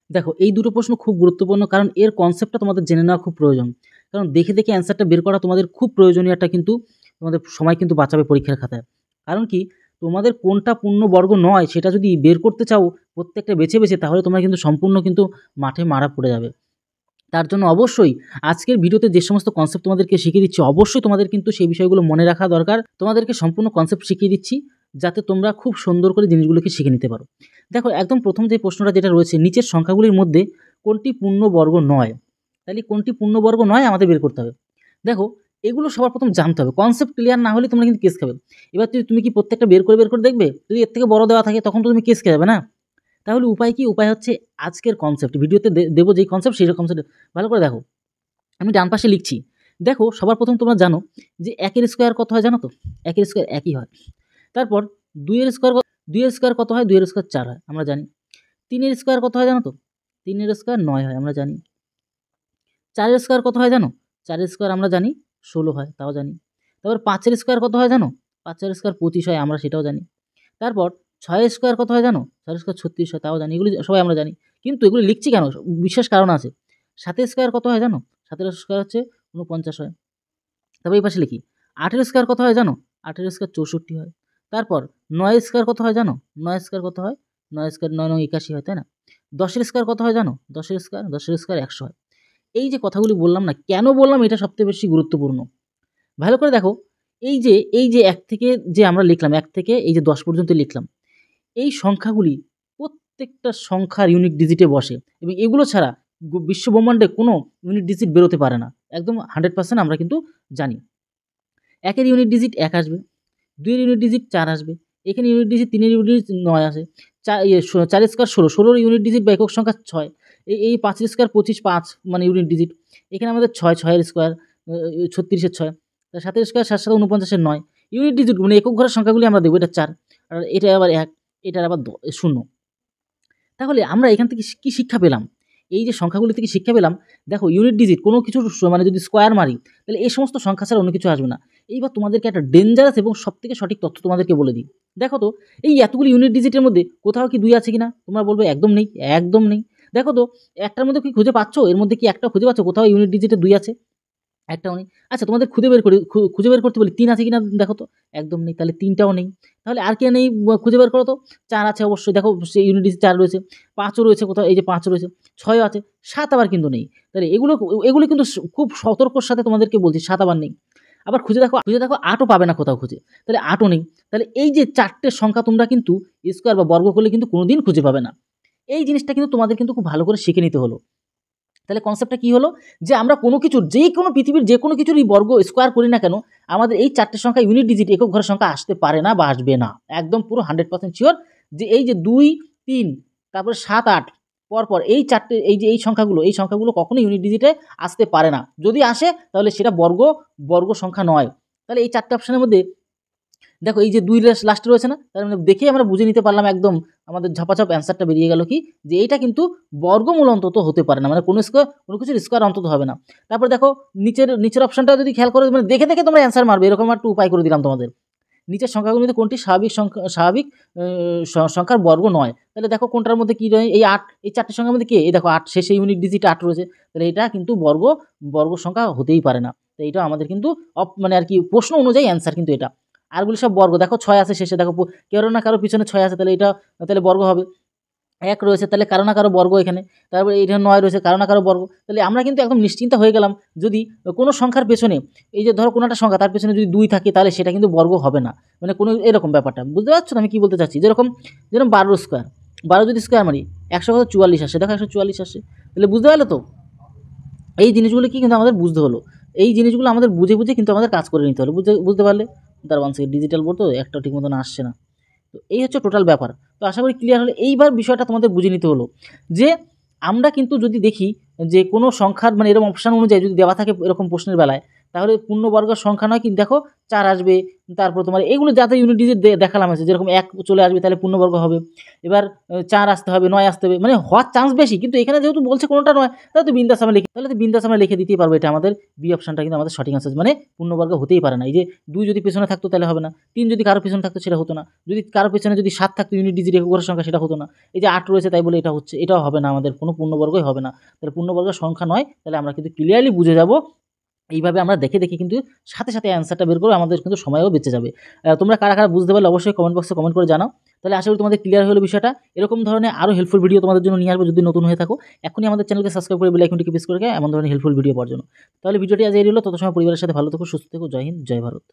দেখো এই দুটো প্রশ্ন খুব গুরুত্বপূর্ণ, কারণ এর কনসেপ্টটা তোমাদের জেনে নেওয়া খুব প্রয়োজন। কারণ দেখে দেখে অ্যান্সারটা বের করা তোমাদের খুব প্রয়োজনীয়, একটা কিন্তু তোমাদের সময় কিন্তু বাঁচাবে পরীক্ষার খাতায়। কারণ কি, তোমাদের কোনটা পূর্ণবর্গ নয় সেটা যদি বের করতে চাও প্রত্যেকটা বেছে বেছে, তাহলে তোমরা কিন্তু সম্পূর্ণ কিন্তু মাঠে মারা পড়ে যাবে। তার জন্য অবশ্যই আজকের ভিডিওতে যে সমস্ত কনসেপ্ট তোমাদেরকে শিখিয়ে দিচ্ছি, অবশ্যই তোমাদের কিন্তু সেই বিষয়গুলো মনে রাখা দরকার। তোমাদেরকে সম্পূর্ণ কনসেপ্ট শিখিয়ে দিচ্ছি যাতে তোমরা খুব সুন্দর করে জিনিসগুলোকে শিখে নিতে পারো। দেখো একদম প্রথম যে প্রশ্নটা যেটা রয়েছে, নিচের সংখ্যাগুলির মধ্যে কোনটি পূর্ণবর্গ নয়, তাহলে কোনটি পূর্ণবর্গ নয় আমাদের বের করতে হবে। দেখো এগুলো সবার প্রথম জানতে হবে, কনসেপ্ট ক্লিয়ার না হলে তোমরা কিন্তু কেস খাবে। এবার তুমি কি প্রত্যেকটা বের করে দেখবে? যদি এর থেকে বড় দেওয়া থাকে তখন তো তুমি কেস খেয়ে যাবে না। তাহলে উপায় কি? উপায় হচ্ছে আজকের কনসেপ্ট ভিডিওতে দেবো যেই কনসেপ্ট, সেই কনসেপ্ট ভালো করে দেখো। আমি ডান পাশে লিখছি। দেখো সবার প্রথম তোমরা জানো যে একের স্কোয়ার কত হয়, জানো তো? একের স্কোয়ার একই হয়। তারপর দুইয়ের স্কোয়ার কত হয়? দুইয়ের স্কোয়ার 4 হয়, আমরা জানি। তিনের স্কোয়ার কত হয় জানো তো? তিনের স্কোয়ার 9 হয়, আমরা জানি। চারের স্কোয়ার কত হয় জানো? চারের স্কোয়ার আমরা জানি 16 হয়, তাও জানি। তারপর পাঁচের স্কোয়ার কত হয় জানো? পাঁচের স্কোয়ার 25 হয়, আমরা সেটাও জানি। তারপর ছয়ের স্কোয়ার কত হয় জানো? ছয়ের স্কোয়ার 36 হয়, তাও জানি। এগুলি সবাই আমরা জানি। কিন্তু এগুলি লিখছি কেন? বিশেষ কারণ আছে। সাতের স্কোয়ার কত হয় জানো? সাতের স্কোয়ার হচ্ছে 49 হয়। তারপর এই পাশে লিখি। আটের স্কোয়ার কত হয় জানো? আটের স্কোয়ার 64 হয়। তারপর নয়ের স্কোয়ার কত হয় জানো? নয়ের স্কোয়ার কত হয়? নয়ের স্কোয়ার 9 9 81 হয়, তাই না? দশের স্কোয়ার কত হয় জানো? দশের স্কোয়ার 100 হয়। এই যে কথাগুলি বললাম না, কেন বললাম এটা সবথেকে বেশি গুরুত্বপূর্ণ। ভালো করে দেখো, এই যে 1 থেকে যে আমরা লিখলাম, 1 থেকে এই যে 10 পর্যন্ত লিখলাম, এই সংখ্যাগুলি প্রত্যেকটা সংখ্যার ইউনিট ডিজিটে বসে এবং এগুলো ছাড়া বিশ্বব্রহ্মাণ্ডে কোনো ইউনিট ডিজিট বেরোতে পারে না। একদম 100% আমরা কিন্তু জানি। 1 এর ইউনিট ডিজিট 1 আসবে, 2 এর ইউনিট ডিজিট 4 আসবে, এখানে ইউনিট ডিজিট 3 এর ইউনিট ডিজিট 9 আসে, 4 এর স্কোয়ার 16, 16 এর ইউনিট ডিজিট বা একক সংখ্যা 6, এই 5 এর স্কোয়ার 25, 5 মানে ইউনিট ডিজিট। এখানে আমাদের 6, 6 এর স্কোয়ার 36 এর 6, 7 এর স্কোয়ার 7 7 49 এর 9, ইউনিট ডিজিট মানে একক ঘরের সংখ্যাগুলি আমরা দেখব। এটা 4, আর এটা আবার 1, এটার আবার 0। তাহলে আমরা এখান থেকে কি শিক্ষা পেলাম? এই যে সংখ্যাগুলি থেকে শিক্ষা পেলাম, দেখো ইউনিট ডিজিট কোনো কিছুর মানে যদি স্কোয়ার মারি, তাহলে এই সমস্ত সংখ্যা ছাড়া অন্য কিছু আসবে না। এইবার তোমাদেরকে একটা ডেঞ্জারাস এবং সবথেকে সঠিক তথ্য তোমাদেরকে বলে দিই। দেখো তো এই এতগুলি ইউনিট ডিজিটের মধ্যে কোথাও কি 2 আছে কিনা? তোমরা বলবে একদম নেই, একদম নেই। দেখো তো একটার মধ্যে কি খুঁজে পাচ্ছ? এর মধ্যে কি একটা খুঁজে পাচ্ছ কোথাও ইউনিট ডিজিটে 2 আছে? একটাও নেই। আচ্ছা তোমাদের খুঁজে বের করতে বলি 3 আছে কিনা দেখো তো? একদম নেই, তাহলে 3 টাও নেই। তাহলে আর কে নেই খুঁজে বের করো তো? 4 আছে অবশ্যই, দেখো সেই ইউনিট ডিজিট 4 রয়েছে। 5 ও রয়েছে কোথাও, এই যে 5 রয়েছে। 6 ও আছে, 7 আবার কিন্তু নেই। তাহলে এগুলো কিন্তু খুব সতর্কর সাথে তোমাদেরকে বলছি, 7 আবার নেই। আবার খুঁজে দেখো 8 ও পাবে না কোথাও খুঁজে। তাহলে 8 ও নেই। তাহলে এই যে 4 টে সংখ্যা তোমরা কিন্তু স্কয়ার বা বর্গ করলে কিন্তু কোনোদিন খুঁজে পাবে না। এই জিনিসটা কিন্তু তোমাদের কিন্তু খুব ভালো করে শিখে নিতে হলো। তাহলে কনসেপ্টটা কি হলো? যে আমরা কোনো কিছুর পৃথিবীর যে কোনো কিছুরই বর্গ স্কোয়ার করি না কেন, আমাদের এই 4 টে সংখ্যা ইউনিট ডিজিট একক ঘরের সংখ্যা আসতে পারে না বা আসবে না। একদম পুরো 100% শিওর যে এই যে 2, 3 তারপরে 7, 8 পরপর এই 4 টে এই সংখ্যাগুলো কখনোই ইউনিট ডিজিটে আসতে পারে না। যদি আসে তাহলে সেটা বর্গ সংখ্যা নয়। তাহলে এই 4 টে অপশনের মধ্যে দেখো এই যে 2 লাস্টে রয়েছে না? তার মানে দেখেই আমরা বুঝে নিতে পারলাম, একদম আমাদের ঝপাঝপ অ্যান্সারটা বেরিয়ে গেল কি, যে এইটা কিন্তু বর্গমূল অন্তত হতে পারে না, মানে কোনো কিছুর স্কোয়ার অন্তত হবে না। তারপর দেখো নিচের অপশনটা যদি খেয়াল করো, মানে দেখে দেখে তোমরা অ্যান্সার মারবে, এরকম একটা উপায় করে দিলাম তোমাদের। নিচের সংখ্যাগুলোর মধ্যে কোনটি স্বাভাবিক সংখ্যার বর্গ নয়? তাহলে দেখো কোনটার মধ্যে কি রয়েছে? এই 8, এই 4 টে সংখ্যার মধ্যে কে? এই দেখো 8, শেষে ইউনিট ডিজিট 8 রয়েছে। তাহলে এটা কিন্তু বর্গ সংখ্যা হতেই পারে না। তো এইটা আমাদের কিন্তু মানে আর কি প্রশ্ন অনুযায়ী অ্যান্সার কিন্তু এটা। আরগুলি সব বর্গ। দেখো 6 আছে শেষে, দেখো কারো না কারো পিছনে 6 আছে, তাহলে বর্গ হবে। 1 রয়েছে, তাহলে কারো না কারো বর্গ এখানে। তারপরে এইটা 9 রয়েছে, কারো না কারো বর্গ। তাহলে আমরা কিন্তু একদম নিশ্চিন্ত হয়ে গেলাম, যদি কোনো সংখ্যার পেছনে, এই যে ধরো কোনো একটা সংখ্যা তার পেছনে যদি 2 থাকে, তাহলে সেটা কিন্তু বর্গ হবে না। মানে কোনো এরকম ব্যাপারটা বুঝতে পারছো তো আমি কি বলতে চাচ্ছি? যেরকম 12 স্কোয়ার, 12 যদি স্কোয়ার মারি 100 কত 44 আসে, দেখো 144 আসে। তাহলে বুঝতে পারলে তো? এই জিনিসগুলো কি কিন্তু আমাদের বুঝতে হলো। এই জিনিসগুলো আমাদের বুঝে কিন্তু আমাদের কাজ করে নিতে হলো। বুঝতে পারলে? তার 1 সেকেন্ড, ডিজিটাল বোর্ড তো একটাও ঠিক মতন আসছে না। তো এই হচ্ছে টোটাল ব্যাপার। তো আশা করি ক্লিয়ার হলো। এইবার বিষয়টা তোমাদের বুঝে নিতে হলো যে আমরা কিন্তু যদি দেখি যে কোনো সংখ্যার মানে এরকম অপশান অনুযায়ী যদি দেওয়া থাকে এরকম প্রশ্নের বেলায়, তাহলে পূর্ণবর্গের সংখ্যা নয়, কিন্তু দেখো 4 আসবে, তারপর তোমার এগুলো যাতে ইউনিট ডিজিট দেখালাম আছে, যেরকম 1 চলে আসবে তাহলে পূর্ণবর্গ হবে। এবার 4 আসতে হবে, 9 আসতে হবে, মানে হওয়ার চান্স বেশি, কিন্তু এখানে যেহেতু বলছে কোনোটা নয়, তাহলে তো বিন্দাস আমরা লিখে দিতেই পারবো। এটা আমাদের বি অপশনটা কিন্তু আমাদের সঠিক আনসার, মানে পূর্ণবর্গ হতেই পারে না। এই যে 2 যদি পেছনে থাকতো তাহলে হবে না, 3 যদি কারো পেছনে থাকতো সেটা হতো না, যদি কারো পেছনে যদি 7 থাকতো ইউনিট ডিজিট একক ঘরের সংখ্যা, সেটা হতো না। এই যে 8 রয়েছে তাই বলে এটা হচ্ছে, এটাও হবে না, আমাদের কোনো পূর্ণবর্গই হবে না। তাহলে পূর্ণবর্গের সংখ্যা নয়, তাহলে আমরা কিন্তু ক্লিয়ারলি বুঝে যাব। এইভাবে আমরা দেখে কিন্তু সাথে অ্যান্সারটা বের করবো, আমাদের কিন্তু সময়ও বেঁচে যাবে। তোমরা কারা বুঝতে পারলে অবশ্যই কমেন্ট বক্সে কমেন্ট করে জানাও। তাহলে আশা করি তোমাদের ক্লিয়ার হলো বিষয়টা। এরকম ধরনের আরও হেল্পফুল ভিডিও তোমাদের জন্য নিয়ে আসবো, যদি নতুন হয়ে থাকো। এখনই আমাদের চ্যানেলকে সাবস্ক্রাইব করে বেল আইকনটিকে প্রেস করে এমন ধরনের হেল্পফুল ভিডিও পাওয়ার জন্য। তাহলে ভিডিওটি আজ এই রইল, তত সময় পরিবারের সাথে ভালো থেকো, সুস্থ থেকো। জয় হিন্দ, জয় ভারত।